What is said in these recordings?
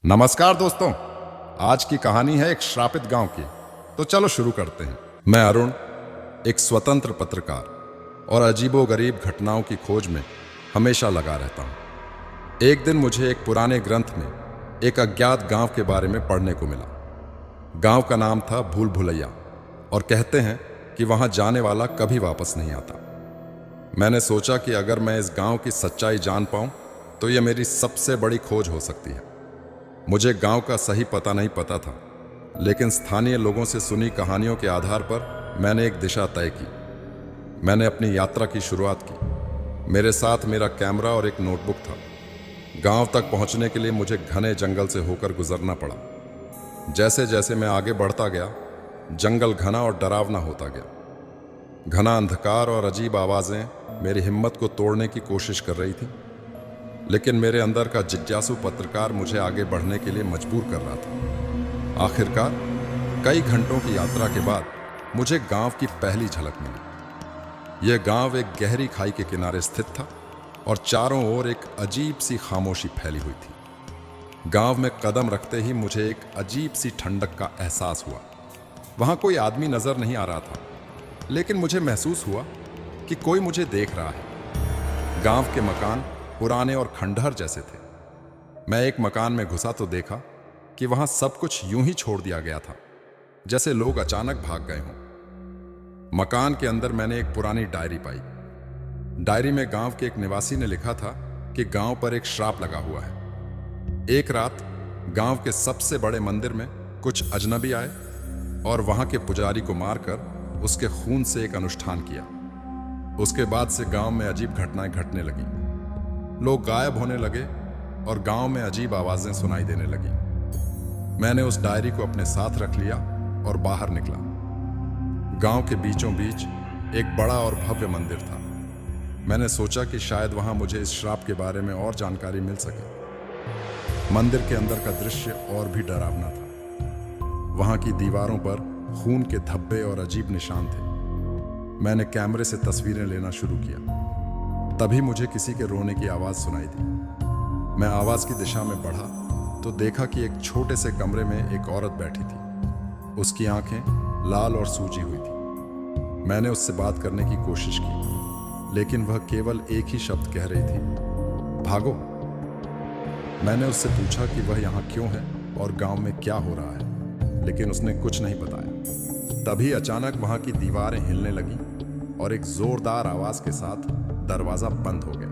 नमस्कार दोस्तों। आज की कहानी है एक श्रापित गांव की। तो चलो शुरू करते हैं। मैं अरुण, एक स्वतंत्र पत्रकार और अजीबोगरीब घटनाओं की खोज में हमेशा लगा रहता हूं। एक दिन मुझे एक पुराने ग्रंथ में एक अज्ञात गांव के बारे में पढ़ने को मिला। गांव का नाम था भूल भुलैया और कहते हैं कि वहां जाने वाला कभी वापस नहीं आता। मैंने सोचा कि अगर मैं इस गांव की सच्चाई जान पाऊं तो यह मेरी सबसे बड़ी खोज हो सकती है। मुझे गांव का सही पता नहीं पता था, लेकिन स्थानीय लोगों से सुनी कहानियों के आधार पर मैंने एक दिशा तय की। मैंने अपनी यात्रा की शुरुआत की। मेरे साथ मेरा कैमरा और एक नोटबुक था। गांव तक पहुंचने के लिए मुझे घने जंगल से होकर गुजरना पड़ा। जैसे जैसे मैं आगे बढ़ता गया, जंगल घना और डरावना होता गया। घना अंधकार और अजीब आवाजें मेरी हिम्मत को तोड़ने की कोशिश कर रही थी, लेकिन मेरे अंदर का जिज्ञासु पत्रकार मुझे आगे बढ़ने के लिए मजबूर कर रहा था। आखिरकार कई घंटों की यात्रा के बाद मुझे गांव की पहली झलक मिली। यह गांव एक गहरी खाई के किनारे स्थित था और चारों ओर एक अजीब सी खामोशी फैली हुई थी। गांव में कदम रखते ही मुझे एक अजीब सी ठंडक का एहसास हुआ। वहां कोई आदमी नजर नहीं आ रहा था, लेकिन मुझे महसूस हुआ कि कोई मुझे देख रहा है। गांव के मकान पुराने और खंडहर जैसे थे। मैं एक मकान में घुसा तो देखा कि वहां सब कुछ यूं ही छोड़ दिया गया था, जैसे लोग अचानक भाग गए हों। मकान के अंदर मैंने एक पुरानी डायरी पाई। डायरी में गांव के एक निवासी ने लिखा था कि गांव पर एक श्राप लगा हुआ है। एक रात गांव के सबसे बड़े मंदिर में कुछ अजनबी आए और वहां के पुजारी को मारकर उसके खून से एक अनुष्ठान किया। उसके बाद से गांव में अजीब घटनाएं घटने लगी। लोग गायब होने लगे और गांव में अजीब आवाजें सुनाई देने लगी। मैंने उस डायरी को अपने साथ रख लिया और बाहर निकला। गांव के बीचों बीच एक बड़ा और भव्य मंदिर था। मैंने सोचा कि शायद वहां मुझे इस श्राप के बारे में और जानकारी मिल सके। मंदिर के अंदर का दृश्य और भी डरावना था। वहां की दीवारों पर खून के धब्बे और अजीब निशान थे। मैंने कैमरे से तस्वीरें लेना शुरू किया। तभी मुझे किसी के रोने की आवाज सुनाई दी। मैं आवाज की दिशा में बढ़ा तो देखा कि एक छोटे से कमरे में एक औरत बैठी थी। उसकी आंखें लाल और सूजी हुई थी। मैंने उससे बात करने की कोशिश की, लेकिन वह केवल एक ही शब्द कह रही थी, भागो। मैंने उससे पूछा कि वह यहाँ क्यों है और गांव में क्या हो रहा है, लेकिन उसने कुछ नहीं बताया। तभी अचानक वहां की दीवारें हिलने लगी और एक जोरदार आवाज के साथ दरवाजा बंद हो गया।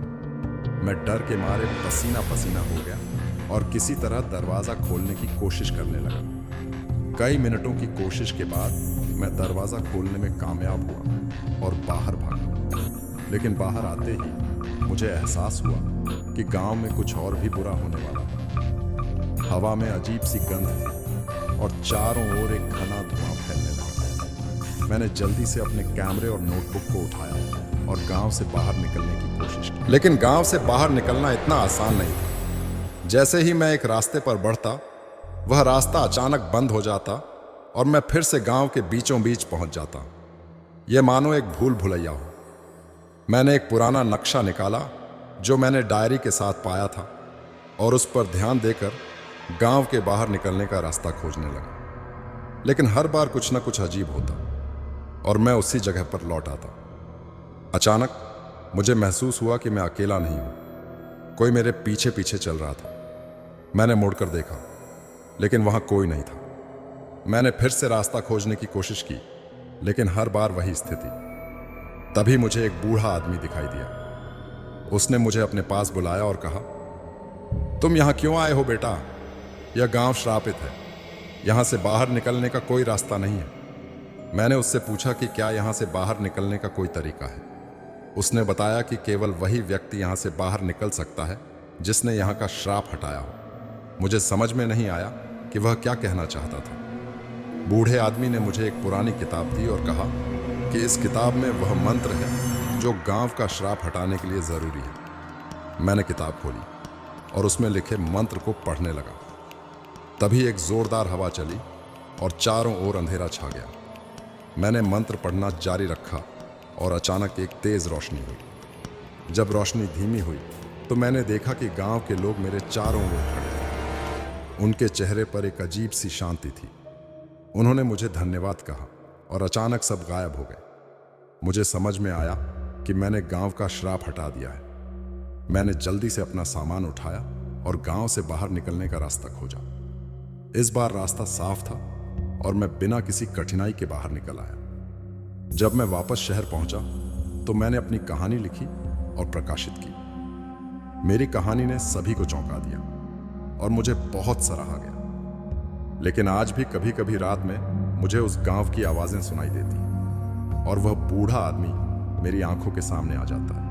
मैं डर के मारे पसीना पसीना हो गया और किसी तरह दरवाजा खोलने की कोशिश करने लगा। कई मिनटों की कोशिश के बाद मैं दरवाजा खोलने में कामयाब हुआ और बाहर भागा। लेकिन बाहर आते ही मुझे एहसास हुआ कि गांव में कुछ और भी बुरा होने वाला था। हवा में अजीब सी गंध थी और चारों ओर एक घना धुआं फैलने लगा। मैंने जल्दी से अपने कैमरे और नोटबुक को उठाया और गांव से बाहर निकलने की कोशिश की। लेकिन गांव से बाहर निकलना इतना आसान नहीं था। जैसे ही मैं एक रास्ते पर बढ़ता, वह रास्ता अचानक बंद हो जाता और मैं फिर से गांव के बीचों बीच पहुंच जाता। यह मानो एक भूल भुलैया हो। मैंने एक पुराना नक्शा निकाला जो मैंने डायरी के साथ पाया था और उस पर ध्यान देकर गांव के बाहर निकलने का रास्ता खोजने लगा। लेकिन हर बार कुछ न कुछ अजीब होता और मैं उसी जगह पर लौट आता। अचानक मुझे महसूस हुआ कि मैं अकेला नहीं हूं। कोई मेरे पीछे पीछे चल रहा था। मैंने मुड़कर देखा, लेकिन वहां कोई नहीं था। मैंने फिर से रास्ता खोजने की कोशिश की, लेकिन हर बार वही स्थिति। तभी मुझे एक बूढ़ा आदमी दिखाई दिया। उसने मुझे अपने पास बुलाया और कहा, तुम यहां क्यों आए हो बेटा? यह गांव श्रापित है। यहां से बाहर निकलने का कोई रास्ता नहीं है। मैंने उससे पूछा कि क्या यहां से बाहर निकलने का कोई तरीका है। उसने बताया कि केवल वही व्यक्ति यहां से बाहर निकल सकता है जिसने यहां का श्राप हटाया हो। मुझे समझ में नहीं आया कि वह क्या कहना चाहता था। बूढ़े आदमी ने मुझे एक पुरानी किताब दी और कहा कि इस किताब में वह मंत्र है जो गांव का श्राप हटाने के लिए जरूरी है। मैंने किताब खोली और उसमें लिखे मंत्र को पढ़ने लगा। तभी एक जोरदार हवा चली और चारों ओर अंधेरा छा गया। मैंने मंत्र पढ़ना जारी रखा और अचानक एक तेज रोशनी हुई। जब रोशनी धीमी हुई तो मैंने देखा कि गांव के लोग मेरे चारों ओर खड़े थे। उनके चेहरे पर एक अजीब सी शांति थी। उन्होंने मुझे धन्यवाद कहा और अचानक सब गायब हो गए। मुझे समझ में आया कि मैंने गांव का श्राप हटा दिया है। मैंने जल्दी से अपना सामान उठाया और गांव से बाहर निकलने का रास्ता खोजा। इस बार रास्ता साफ था और मैं बिना किसी कठिनाई के बाहर निकल आया। जब मैं वापस शहर पहुंचा तो मैंने अपनी कहानी लिखी और प्रकाशित की। मेरी कहानी ने सभी को चौंका दिया और मुझे बहुत सराहा गया। लेकिन आज भी कभी कभी रात में मुझे उस गांव की आवाजें सुनाई देती और वह बूढ़ा आदमी मेरी आंखों के सामने आ जाता है।